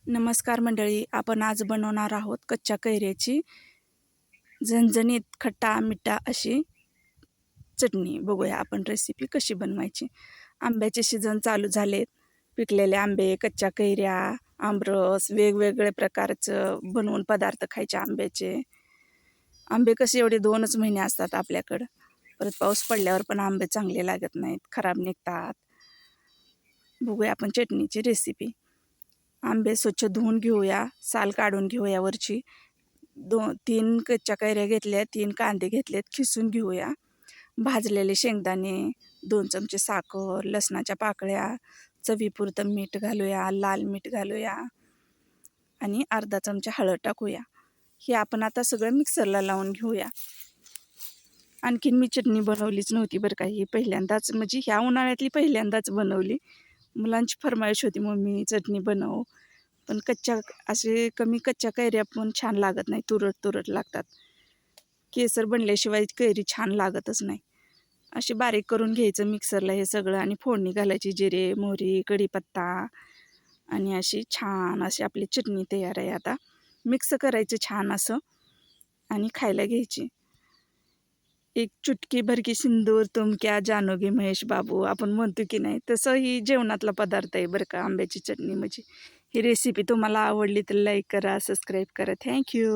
नमस्कार मंडळी, आपण आज बनवणार आहोत कच्च्या कैऱ्याची झणझणीत खट्टा मिठा अशी चटणी. बघूया आपण रेसिपी कशी बनवायची. आंब्याचे सीझन चालू झालेत. पिकलेले आंबे, कच्च्या कैऱ्या, आमरस, वेगवेगळे प्रकारचं बनवून पदार्थ खायचे आंब्याचे. आंबे कसे एवढे 2च महिने असतात आपल्याकडं. परत पाऊस पडल्यावर पण आंबे चांगले लागत नाहीत, खराब निघतात. बघूया आपण चटणीची रेसिपी. आंबे स्वच्छ धुवून घेऊया, साल काढून घेऊया वरची. 3 कच्च्या कैऱ्या घेतल्या, 3 कांदे घेतलेत, खिसून घेऊया. भाजलेले शेंगदाणे, 2 चमचे साखर, लसणाच्या पाकळ्या, चवीपुरतं मीठ घालूया, लाल मीठ घालूया आणि अर्धा चमचा हळद टाकूया. हे आपण आता सगळं मिक्सरला लावून घेऊया. आणखीन मी चटणी बनवलीच नव्हती बरं का, ही पहिल्यांदाच, म्हणजे ह्या उन्हाळ्यातली पहिल्यांदाच बनवली. मुलांची फरमाईश होती, मम्मी चटणी बनव. पण असे कमी कच्च्या कैऱ्या पण छान लागत नाही, तुरट तुरट लागतात. केसर बनल्याशिवाय कैरी छान लागतच नाही. अशी बारीक करून घ्यायचं मिक्सरला हे सगळं आणि फोडणी घालायची. जिरे, मोहरी, कढीपत्ता आणि अशी छान अशी आपली चटणी तयार आहे. आता मिक्स करायचं छान असं आणि खायला घ्यायची. एक चुटकी भर की सिंदूर तुम क्या जानोगे महेश बाबू, आपण म्हणतो की नाही, तसं ही जेवणातला पदार्थ आहे बरं का आंब्याची चटणी. म्हणजे ही रेसिपी तुम्हाला आवडली तर लाईक करा, सबस्क्राईब करा. थँक्यू.